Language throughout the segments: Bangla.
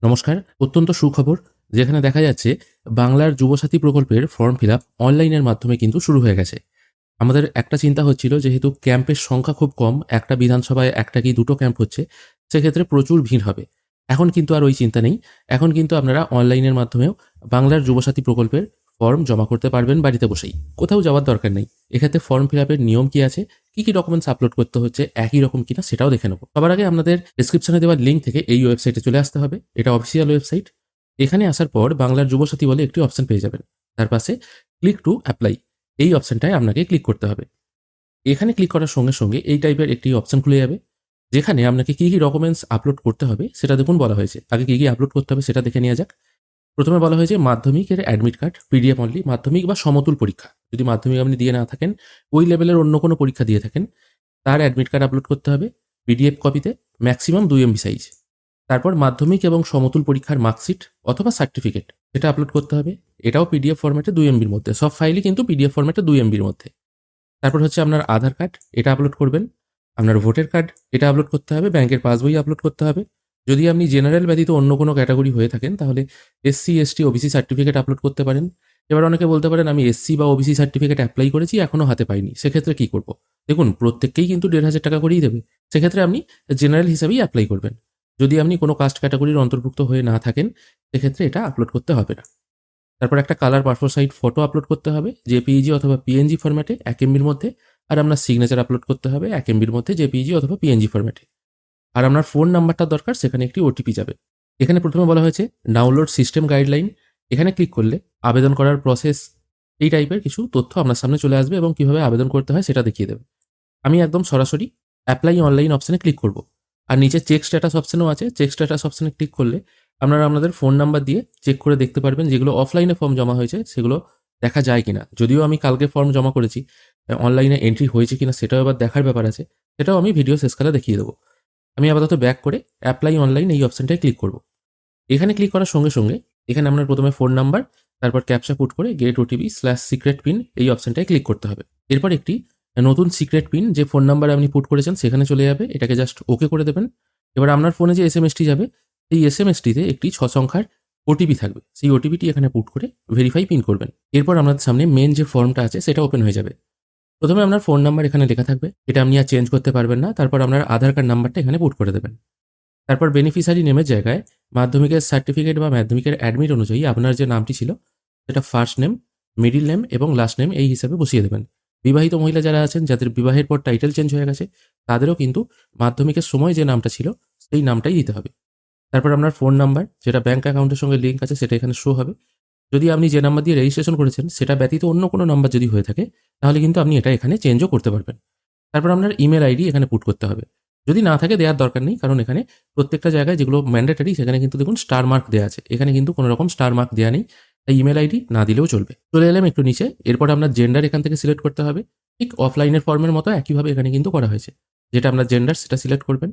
নমস্কার। অত্যন্ত সুখবর, যেখানে দেখা যাচ্ছে বাংলার যুবসাথী প্রকল্পের ফর্ম ফিল আপ অনলাইনের মাধ্যমে কিন্তু শুরু হয়ে গেছে। আমাদের একটা চিন্তা হচ্ছিল, যেহেতু ক্যাম্পের সংখ্যা খুব কম, একটা বিধানসভায় একটা কি দুটো ক্যাম্প হচ্ছে, সেক্ষেত্রে প্রচুর ভিড় হবে। এখন কিন্তু আর ওই চিন্তা নেই। এখন কিন্তু আপনারা অনলাইনের মাধ্যমেও বাংলার যুবসাথী প্রকল্পের ফর্ম জমা করতে পারবেন বাড়িতে বসেই। কোথাও যাওয়ার দরকার নেই। এক্ষেত্রে ফর্ম ফিল আপের নিয়ম কি আছে, কি ডকুমেন্টস আপলোড করতে হচ্ছে, একই রকম কিনা সেটাও দেখে নেব। সবার আগে আপনাদের ডেসক্রিপশনে দেওয়া লিঙ্ক থেকে এই ওয়েবসাইটে চলে আসতে হবে। এটা অফিসিয়াল ওয়েবসাইট। এখানে আসার পর বাংলার যুবসাথী বলে একটি অপশন পেয়ে যাবেন। তার পাশে ক্লিক টু অ্যাপ্লাই, এই অপশনটায় আপনাকে ক্লিক করতে হবে। এখানে ক্লিক করার সঙ্গে সঙ্গে এই টাইপের একটি অপশন খুলে যাবে, যেখানে আপনাকে কি ডকুমেন্টস আপলোড করতে হবে সেটা দেখুন বলা হয়েছে। আগে কি আপলোড করতে হবে সেটা দেখে নেওয়া যাক। প্রথমে বলা হয়েছে মাধ্যমিকের অ্যাডমিট কার্ড, পিডিএফ অনলি, মাধ্যমিক বা সমতুল পরীক্ষা। যদি মাধ্যমিক আপনি দিয়ে না থাকেন, ওই লেভেলের অন্য কোনো পরীক্ষা দিয়ে থাকেন, তার অ্যাডমিট কার্ড আপলোড করতে হবে পিডিএফ কপিতে, ম্যাক্সিমাম 2 MB সাইজ। তারপর মাধ্যমিক এবং সমতুল পরীক্ষার মার্কশিট অথবা সার্টিফিকেট, এটা আপলোড করতে হবে। এটাও পিডিএফ ফরম্যাটে 2 MBর মধ্যে। সব ফাইলই কিন্তু পিডিএফ ফরম্যাটে 2 MBর মধ্যে। তারপর হচ্ছে আপনার আধার কার্ড, এটা আপলোড করবেন। আপনার ভোটার কার্ড, এটা আপলোড করতে হবে। ব্যাংকের পাসবই আপলোড করতে হবে। যদি আপনি জেনারেল ব্যতীত অন্য কোনো ক্যাটাগরি হয়ে থাকেন, তাহলে SC ST OBC certificate upload করতে পারেন। এবার অনেকে বলতে পারেন, আমি SC বা OBC সার্টিফিকেট অ্যাপ্লাই করেছি, এখনো হাতে পাইনি, সেক্ষেত্রে কি করব? দেখুন, প্রত্যেককেই কিন্তু 1,500 টাকা করেই দেবে। সেক্ষেত্রে আপনি জেনারেল হিসেবেই অ্যাপ্লাই করবেন। যদি আপনি কোনো কাস্ট ক্যাটাগরির অন্তর্ভুক্ত হয়ে না থাকেন, সেক্ষেত্রে এটা আপলোড করতে হবে না। তারপর একটা colour passport size photo upload করতে হবে, জেপিইজি অথবা পিএনজি ফরম্যাটে 1 MBর মধ্যে। আর আপনার সিগনেচার আপলোড করতে হবে 1 MBর মধ্যে, জেপিইজি অথবা পিএনজি ফরম্যাটে। আর আপনার ফোন নাম্বারটা দরকার, সেখানে একটি ওটিপি যাবে। এখানে প্রথমে বলা হয়েছে ডাউনলোড সিস্টেম গাইডলাইন। এখানে ক্লিক করলে আবেদন করার প্রসেস, এই টাইপের কিছু তথ্য আপনার সামনে চলে আসবে এবং কিভাবে আবেদন করতে হয় সেটা দেখিয়ে দেবে। আমি একদম সরাসরি অ্যাপ্লাই অনলাইন অপশনে ক্লিক করব। আর নিচে চেক স্ট্যাটাস অপশনও আছে। চেক স্ট্যাটাস অপশনে ক্লিক করলে আপনারা আপনাদের ফোন নাম্বার দিয়ে চেক করে দেখতে পারবেন, যেগুলো অফলাইনে ফর্ম জমা হয়েছে সেগুলো দেখা যায় কিনা। যদিও আমি কালকে ফর্ম জমা করেছি, অনলাইনে এন্ট্রি হয়েছে কিনা সেটাও এবার দেখার ব্যাপার আছে। সেটাও আমি ভিডিও শেষকালে দেখিয়ে দেবো। আমি আপাতত ব্যাক করে অ্যাপ্লাই অনলাইন এই অপশনটায় ক্লিক করব। এখানে ক্লিক করার সঙ্গে সঙ্গে এখানে আপনার প্রথমে ফোন নাম্বার, তারপর ক্যাপচা পুট করে গেট ওটিপি/সিক্রেট পিন, এই অপশনটায় ক্লিক করতে হবে। এরপর একটি নতুন সিক্রেট পিন, যে ফোন নাম্বারে আপনি পুট করেছেন সেখানে চলে যাবে। এটাকে জাস্ট ওকে করে দেবেন। এবার আপনার ফোনে যে এসএমএসটি যাবে, সেই এসএমএসটিতে একটি 6 সংখ্যার ওটিপি থাকবে। সেই ওটিপিটি এখানে পুট করে ভেরিফাই পিন করবেন। এরপর আপনাদের সামনে মেন যে ফর্মটা আছে সেটা ওপেন হয়ে যাবে। প্রথমে আপনার ফোন নাম্বার এখানে লেখা থাকবে, এটা আপনি আর চেঞ্জ করতে পারবেন না। তারপর আপনার আধার কার্ড নাম্বারটা এখানে পুট করে দেবেন। তারপর বেনিফিশিয়ারি নেমের জায়গায় মাধ্যমিকের সার্টিফিকেট বা মাধ্যমিকের অ্যাডমিট অনুযায়ী আপনার যে নামটি ছিল সেটা ফার্স্ট নেম, মিডিল নেম এবং লাস্ট নেম এই হিসাবে বসিয়ে দেবেন। বিবাহিত মহিলা যারা আছেন, যাদের বিবাহের পর টাইটেল চেঞ্জ হয়ে গেছে, তাদেরও কিন্তু মাধ্যমিকের সময় যে নামটা ছিল সেই নামটাই দিতে হবে। তারপর আপনার ফোন নাম্বার, যেটা ব্যাংক অ্যাকাউন্টের সঙ্গে লিঙ্ক আছে, সেটা এখানে শো হবে। যদি আপনি যে নাম্বার দিয়ে রেজিস্ট্রেশন করেছেন সেটা ব্যতীত অন্য কোনো নাম্বার যদি হয়ে থাকে, তাহলে কিন্তু আপনি এটা এখানে চেঞ্জও করতে পারবেন। তারপর আপনার ইমেল আইডি এখানে পুট করতে হবে। যদি না থাকে দেওয়ার দরকার নেই, কারণ এখানে প্রত্যেকটা জায়গায় যেগুলো ম্যান্ডেটারি সেখানে কিন্তু দেখুন স্টার মার্ক দেওয়া আছে। এখানে কিন্তু কোনো রকম স্টার মার্ক দেওয়া নেই, তাই ইমেল আইডি না দিলেও চলবে। চলে এলাম একটু নিচে। এরপর আপনার জেন্ডার এখান থেকে সিলেক্ট করতে হবে। ঠিক অফলাইনের ফর্মের মতো একইভাবে এখানে কিন্তু করা হয়েছে। যেটা আপনার জেন্ডার সেটা সিলেক্ট করবেন।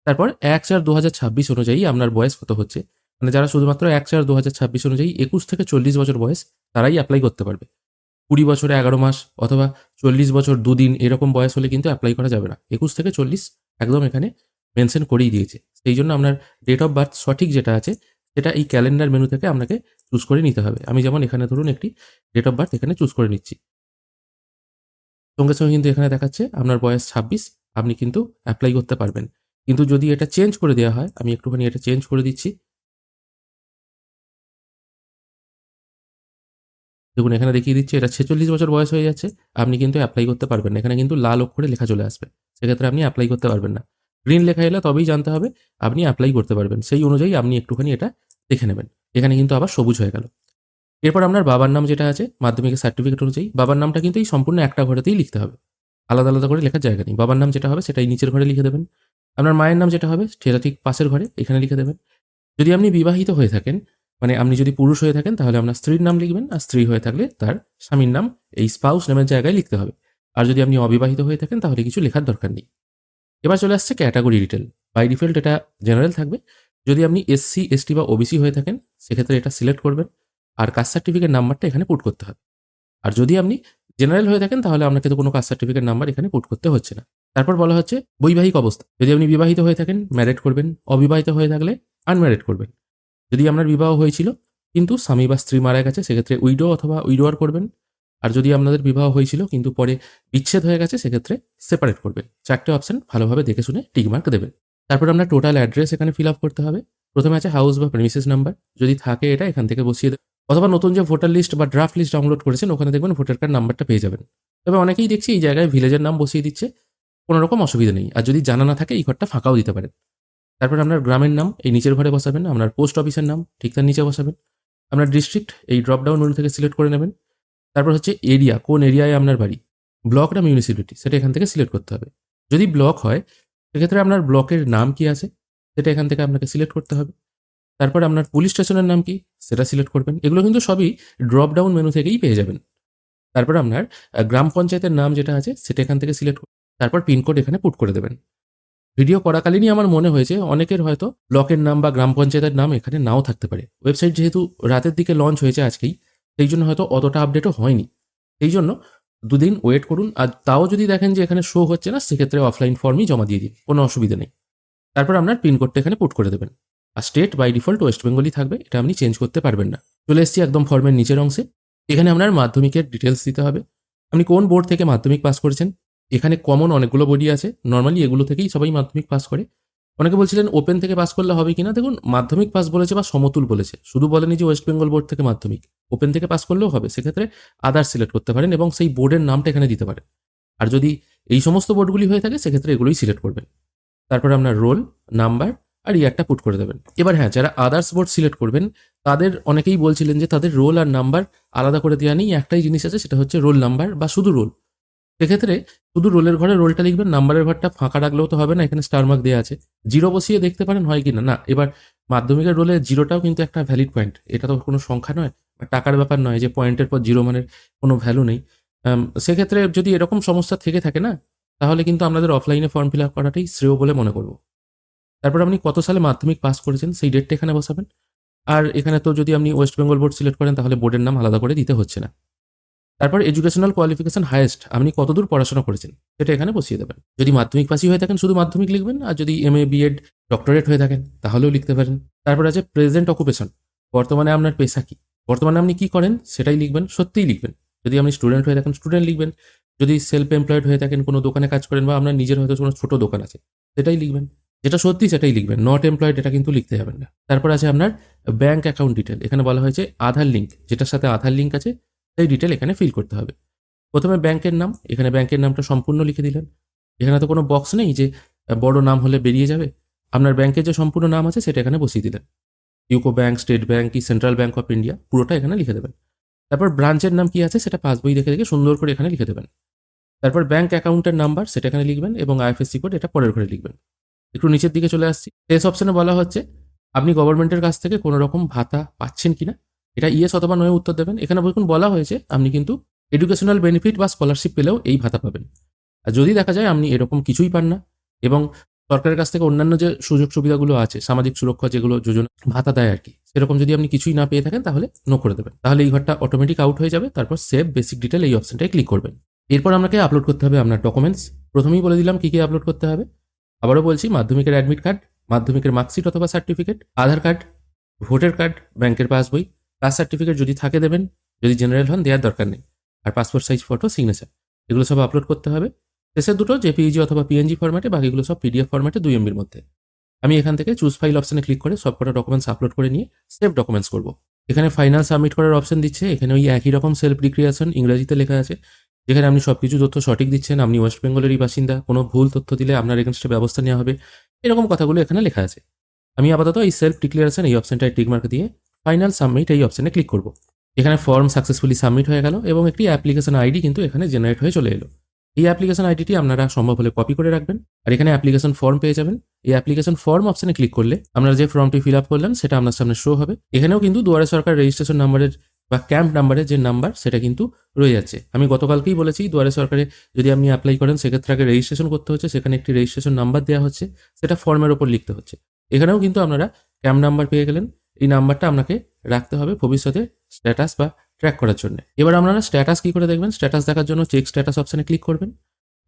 তারপর 1/4/2026 অনুযায়ী আপনার বয়স কত হচ্ছে, মানে যারা শুধুমাত্র 1/4/2026 অনুযায়ী 21 থেকে 40 বছর বয়স, তারাই অ্যাপ্লাই করতে পারবে। 20 বছরে 11 মাস অথবা 40 বছর 2 দিন এরকম বয়স হলে কিন্তু অ্যাপ্লাই করা যাবে না। 21 থেকে 40 একদম এখানে মেনশন করেই দিয়েছে। সেই জন্য আপনার ডেট অফ বার্থ সঠিক যেটা আছে সেটা এই ক্যালেন্ডার মেনু থেকে আপনাকে চুজ করে নিতে হবে। আমি যেমন এখানে ধরুন একটি ডেট অফ বার্থ এখানে চুজ করে নিচ্ছি। সঙ্গে সঙ্গে কিন্তু এখানে দেখাচ্ছে আপনার বয়স 26, আপনি কিন্তু অ্যাপ্লাই করতে পারবেন। কিন্তু যদি এটা চেঞ্জ করে দেওয়া হয়, আমি একটুখানি এটা চেঞ্জ করে দিচ্ছি। দেখুন এখানে দেখিয়ে দিচ্ছে এটা 46 বছর বয়স হয়ে যাচ্ছে, আপনি কিন্তু অ্যাপ্লাই করতে পারবেন না। এখানে কিন্তু লাল অক্ষরে লেখা চলে আসবে। সেক্ষেত্রে আপনি অ্যাপ্লাই করতে পারবেন না। গ্রিন লেখা এলে তবেই জানতে হবে আপনি অ্যাপ্লাই করতে পারবেন। সেই অনুযায়ী আপনি একটুখানি এটা দেখে নেবেন। এখানে কিন্তু আবার সবুজ হয়ে গেল। এরপর আপনার বাবার নাম যেটা আছে মাধ্যমিকের সার্টিফিকেট অনুযায়ী, বাবার নামটা কিন্তু এই সম্পূর্ণ একটা ঘরেতেই লিখতে হবে। আলাদা আলাদা করে লেখার জায়গা নেই। বাবার নাম যেটা হবে সেটাই নিচের ঘরে লিখে দেবেন। আপনার মায়ের নাম যেটা হবে সেটা ঠিক পাশের ঘরে এখানে লিখে দেবেন। যদি আপনি বিবাহিত হয়ে থাকেন, মানে আপনি যদি পুরুষ হয়ে থাকেন, তাহলে আপনার স্ত্রীর নাম লিখবেন। আর স্ত্রী হয়ে থাকলে তার স্বামীর নাম এই স্পাউস নামের জায়গায় লিখতে হবে। আর যদি আপনি অবিবাহিত হয়ে থাকেন, তাহলে কিছু লেখার দরকার নেই। এবার চলে আসছে ক্যাটাগরি ডিটেল। বাই ডিফল্ট এটা জেনারেল থাকবে। যদি আপনি SC ST বা OBC হয়ে থাকেন, সেক্ষেত্রে এটা সিলেক্ট করবেন। আর কাস্ট সার্টিফিকেট নাম্বারটা এখানে পুট করতে হবে। আর যদি আপনি জেনারেল হয়ে থাকেন, তাহলে আপনাকে তো কোনো কাস্ট সার্টিফিকেট নাম্বার এখানে পুট করতে হচ্ছে না। তারপর বলা হচ্ছে বৈবাহিক অবস্থা। যদি আপনি বিবাহিত হয়ে থাকেন, ম্যারেড করবেন। অবিবাহিত হয়ে থাকলে আনম্যারেড করবেন। যদি আপনার বিবাহ হয়েছিল কিন্তু স্বামী বা স্ত্রী মারা গেছে, সেক্ষেত্রে উইডো অথবা উইডোয়ার করবেন। আর যদি আপনাদের বিবাহ হয়েছিল কিন্তু পরে বিচ্ছেদ হয়ে গেছে, সেক্ষেত্রে সেপারেট করবেন। 4টে অপশন ভালোভাবে দেখে শুনে টিক মার্ক দেবেন। তারপর আপনার টোটাল অ্যাড্রেস এখানে ফিল আপ করতে হবে। প্রথমে আছে হাউস বা প্রেমিসেস নাম্বার, যদি থাকে এটা এখান থেকে বসিয়ে দেবেন, অথবা নতুন যে ভোটার লিস্ট বা ড্রাফট লিস্ট ডাউনলোড করেছেন ওখানে দেখবেন ভোটার কার্ড নাম্বারটা পেয়ে যাবেন। তবে অনেকেই দেখছি এই জায়গায় ভিলেজের নাম বসিয়ে দিচ্ছে, কোনো রকম অসুবিধা নেই। আর যদি জানা না থাকে এই ঘরটা ফাঁকাও দিতে পারেন। তারপর আপনার গ্রামের নাম এই নিচের ঘরে বসাবেন, আপনার পোস্ট অফিসের নাম ঠিক তার নিচে বসাবেন, আপনার ডিস্ট্রিক্ট এই ড্রপ ডাউন মেনু থেকে সিলেক্ট করে নেবেন। তারপর হচ্ছে এরিয়া, কোন এরিয়ায় আপনার বাড়ি, ব্লক না মিউনিসিপ্যালিটি সেটা এখান থেকে সিলেক্ট করতে হবে। যদি ব্লক হয় সেক্ষেত্রে আপনার ব্লকের নাম কি আছে সেটা এখান থেকে আপনাকে সিলেক্ট করতে হবে। তারপর আপনার পুলিশ স্টেশনের নাম কি সেটা সিলেক্ট করবেন। এগুলো কিন্তু সবই ড্রপ ডাউন মেনু থেকেই পেয়ে যাবেন। তারপর আপনার গ্রাম পঞ্চায়েতের নাম যেটা আছে সেটা এখান থেকে সিলেক্ট করুন। তারপর পিনকোড এখানে পুট করে দেবেন। ভিডিও করাকালীনই আমার মনে হয়েছে অনেকের হয়তো ব্লকের নাম বা গ্রাম পঞ্চায়েতের নাম এখানে নাও থাকতে পারে। ওয়েবসাইট যেহেতু রাতের দিকে লঞ্চ হয়েছে আজকেই, সেই জন্য হয়তো অতটা আপডেটও হয়নি। সেই জন্য দুদিন ওয়েট করুন। আর তাও যদি দেখেন যে এখানে শো হচ্ছে না, সেক্ষেত্রে অফলাইন ফর্মই জমা দিয়ে দিন, কোনো অসুবিধা নেই। তারপর আপনার পিনকোডটা এখানে পুট করে দেবেন। আর স্টেট বাই ডিফল্ট ওয়েস্ট বেঙ্গলই থাকবে, এটা আপনি চেঞ্জ করতে পারবেন না। চলে এসেছি একদম ফর্মের নিচের অংশে। এখানে আপনার মাধ্যমিকের ডিটেলস দিতে হবে। আপনি কোন বোর্ড থেকে মাধ্যমিক পাস করেছেন। এখানে কমন অনেকগুলো বোর্ডই আছে, নর্মালি এগুলো থেকেই সবাই মাধ্যমিক পাস করে। অনেকে বলছিলেন ওপেন থেকে পাস করলে হবে কিনা। দেখুন, মাধ্যমিক পাস বলেছে বা সমতুল বলেছে, শুধু বলেনি যে ওয়েস্ট বেঙ্গল বোর্ড থেকে মাধ্যমিক। ওপেন থেকে পাস করলেও হবে, সেক্ষেত্রে আদার্স সিলেক্ট করতে পারেন এবং সেই বোর্ডের নামটা এখানে দিতে পারেন। আর যদি এই সমস্ত বোর্ডগুলি হয়ে থাকে সেক্ষেত্রে এগুলোই সিলেক্ট করবেন। তারপর আপনার রোল নাম্বার আর ইয়ারটা পুট করে দেবেন। এবার হ্যাঁ, যারা আদার্স বোর্ড সিলেক্ট করবেন তাদের অনেকেই বলছিলেন যে তাদের রোল আর নাম্বার আলাদা করে দেওয়া নেই, একটাই জিনিস আছে, সেটা হচ্ছে রোল নাম্বার বা শুধু রোল। সেক্ষেত্রে শুধু রোলের ঘরে রোলটা লিখবেন, নাম্বারের ঘরটা ফাঁকা রাখলেও তো হবে না, এখানে স্টার মার্ক দেওয়া আছে, জিরো বসিয়ে দেখতে পারেন হয় কিনা। না, এবার মাধ্যমিকের রোলে জিরোটাও কিন্তু একটা ভ্যালিড পয়েন্ট, এটা তো কোনো সংখ্যা নয় বা টাকার ব্যাপার নয় যে পয়েন্টের পর জিরো মানের কোনো ভ্যালু নেই। সেক্ষেত্রে যদি এরকম সমস্যা থেকে থাকে না, তাহলে কিন্তু আপনাদের অফলাইনে ফর্ম ফিল আপ করাটাই শ্রেয় বলে মনে করব। তারপর আপনি কত সালে মাধ্যমিক পাস করেছেন সেই ডেটটা এখানে বসাবেন। আর এখানে তো যদি আপনি ওয়েস্ট বেঙ্গল বোর্ড সিলেক্ট করেন তাহলে বোর্ডের নাম আলাদা করে দিতে হচ্ছে না। তারপর এডুকেশনাল কোয়ালিফিকেশন হাইয়েস্ট, আপনি কতদূর পড়াশোনা করেছেন সেটা এখানে বসিয়ে দেবেন। যদি মাধ্যমিক পাসই হয়ে থাকেন শুধু মাধ্যমিক লিখবেন, আর যদি এমএ বিএড ডক্টরেট হয়ে থাকেন তাহলেও লিখতে পারেন। তারপর আছে প্রেজেন্ট অকুপেশন, বর্তমানে আপনার পেশা কি, বর্তমানে আপনি কি করেন সেটাই লিখবেন, সত্যিই লিখবেন। যদি আপনি স্টুডেন্ট হয়ে থাকেন স্টুডেন্ট লিখবেন, যদি সেলফ এমপ্লয়েড হয়ে থাকেন কোনো দোকানে কাজ করেন বা আপনার নিজের হয়তো কোনো ছোট দোকান আছে সেটাই লিখবেন, যেটা সত্যি সেটাই লিখবেন। নট এমপ্লয়েড এটা কিন্তু লিখতে যাবেন না। তারপর আছে আপনার ব্যাংক অ্যাকাউন্ট ডিটেল, এখানে বলা হয়েছে আধার লিঙ্ক, যেটার সাথে আধার লিঙ্ক আছে সেই ডিটেল এখানে ফিল করতে হবে। প্রথমে ব্যাংকের নাম, এখানে ব্যাংকের নামটা সম্পূর্ণ লিখে দিলেন। এখানে তো কোনো বক্স নেই যে বড় নাম হলে বেরিয়ে যাবে, আপনার ব্যাংকের যে সম্পূর্ণ নাম আছে সেটা এখানে বসিয়ে দিলেন। ইউকো ব্যাংক, স্টেট ব্যাংক কি সেন্ট্রাল ব্যাংক অফ ইন্ডিয়া পুরোটা এখানে লিখে দেবেন। তারপর ব্রাঞ্চের নাম কি আছে সেটা পাসবই দেখে দেখে সুন্দর করে এখানে লিখে দেবেন। তারপর ব্যাংক অ্যাকাউন্টের নাম্বার সেটা এখানে লিখবেন এবং আইএফএসসি কোড এটা পরের ঘরে লিখবেন। একটু নিচের দিকে চলে আসছি, শেষ অপশনে বলা হচ্ছে আপনি গভর্নমেন্টের কাছ থেকে কোনো রকম ভাতা পাচ্ছেন কিনা, এটা ইয়েস অথবা নয় উত্তর দেবেন। এখানে দেখুন বলা হয়েছে আপনি কিন্তু এডুকেশনাল বেনিফিট বা স্কলারশিপ পেলেও এই ভাতা পাবেন। আর যদি দেখা যায় আপনি এরকম কিছুই পান না এবং সরকারের কাছ থেকে অন্যান্য যে সুযোগ সুবিধাগুলো আছে, সামাজিক সুরক্ষা যেগুলো যোজনা ভাতা দেয় আর কি, সেরকম যদি আপনি কিছুই না পেয়ে থাকেন তাহলে নো করে দেবেন, তাহলে এই ঘরটা অটোমেটিক আউট হয়ে যাবে। তারপর সেভ বেসিক ডিটেল এই অপশনটায় ক্লিক করবেন। এরপর আপনাকে আপলোড করতে হবে আপনার ডকুমেন্টস। প্রথমেই বলে দিলাম কি কি আপলোড করতে হবে। আবারও বলছি, মাধ্যমিকের অ্যাডমিট কার্ড, মাধ্যমিকের মার্কশিট অথবা সার্টিফিকেট, আধার কার্ড, ভোটার কার্ড, ব্যাংকের পাসবই, কাস্ট সার্টিফিকেট যদি থাকে দেবেন, যদি জেনারেল হন দেওয়ার দরকার নেই, আর পাসপোর্ট সাইজ ফটো, সিগনেচার, এগুলো সব আপলোড করতে হবে। শেষের দুটো জেপিইজি অথবা পিএনজি ফরম্যাটে, বাকিগুলো সব পিডিএফ ফরম্যাটে 2 MBর মধ্যে। আমি এখান থেকে চুজ ফাইল অপশনে ক্লিক করে সবকটা ডকুমেন্টস আপলোড করে নিয়ে সেভ ডকুমেন্টস করব। এখানে ফাইনাল সাবমিট করার অপশন দিচ্ছে, এখানে ওই একই রকম সেলফ ডিক্রিয়েশন ইংরেজিতে লেখা আছে, যেখানে আপনি সবকিছু তথ্য সঠিক দিচ্ছেন, আপনি ওয়েস্ট বেঙ্গলেরই বাসিন্দা, কোনো ভুল তথ্য দিলে আপনার এগেনস্টে ব্যবস্থা নেওয়া হবে, এরকম কথাগুলো এখানে লেখা আছে। আমি আপাতত এই সেলফ ডিক্লারেশন এই অপশনটায় টিক মার্ক দিয়ে ফাইনাল সাবমিট এই অপশনে ক্লিক করব। এখানে ফর্ম সাকসেসফুলি সাবমিট হয়ে গেল এবং একটি অ্যাপ্লিকেশন আইডি কিন্তু এখানে জেনারেট হয়ে চলে এলো। এই অ্যাপ্লিকেশন আইডিটি আপনারা সম্ভব হলে কপি করে রাখবেন, আর এখানে অ্যাপ্লিকেশন ফর্ম পেয়ে যাবেন। এই অ্যাপ্লিকেশন ফর্ম অপশনে ক্লিক করলে আপনারা যে ফর্মটি ফিল আপ করলেন সেটা আপনার সামনে শো হবে। এখানেও কিন্তু দুয়ারে সরকার রেজিস্ট্রেশন নাম্বারের বা ক্যাম্প নাম্বারের যে নাম্বার সেটা কিন্তু রয়ে যাচ্ছে। আমি গতকালকেই বলেছি দুয়ারে সরকারে যদি আপনি অ্যাপ্লাই করেন সেক্ষেত্রে আগে রেজিস্ট্রেশন করতে হচ্ছে, সেখানে একটি রেজিস্ট্রেশন নাম্বার দেওয়া হচ্ছে, সেটা ফর্মের ওপর লিখতে হচ্ছে। এখানেও কিন্তু আপনারা ক্যাম্প নাম্বার পেয়ে গেলেন, এই নাম্বারটা আপনাকে রাখতে হবে ভবিষ্যতে স্ট্যাটাস বা ট্র্যাক করার জন্য। এবার আপনারা স্ট্যাটাস কি করে দেখবেন, স্ট্যাটাস দেখার জন্য চেক স্ট্যাটাস অপশনে ক্লিক করবেন।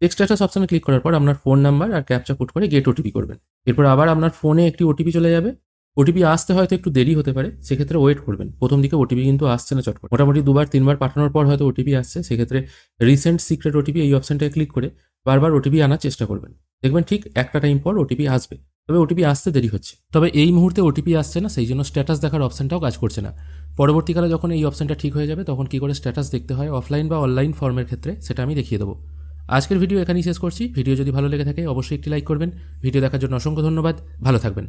চেক স্ট্যাটাস অপশনে ক্লিক করার পর আপনার ফোন নাম্বার আর ক্যাপচা পুট করে গেট ওটিপি করবেন। এরপর আবার আপনার ফোনে একটি ওটিপি চলে যাবে, ওটিপি আসতে হয়তো একটু দেরি হতে পারে, সেক্ষেত্রে ওয়েট করবেন। প্রথম দিকে ওটিপি কিন্তু আসছে না চট করে। মোটামুটি ২-৩ বার পাঠানোর পর হয়তো ওটিপি আসছে। সেক্ষেত্রে রিসেন্ট সিক্রেট ওটিপি এই অপশনটায় ক্লিক করে বারবার ওটিপি আনার চেষ্টা করবেন। দেখবেন ঠিক একটা টাইম পর ওটিপি আসবে। তবে ওটিপি আসতে দেরি হচ্ছে। তবে এই মুহূর্তে ওটিপি আসছে না, সেই জন্য স্ট্যাটাস দেখার অপশনটাও কাজ করছে না। পরবর্তীকালে যখন এই অপশনটা ঠিক হয়ে যাবে তখন কী করে স্ট্যাটাস দেখতে হয় অফলাইন বা অনলাইন ফর্মের ক্ষেত্রে, সেটা আমি দেখিয়ে দেবো। আজকের ভিডিও এখানেই শেষ করছি। ভিডিও যদি ভালো লেগে থাকে অবশ্যই একটি লাইক করবেন। ভিডিও দেখার জন্য অসংখ্য ধন্যবাদ। ভালো থাকবেন।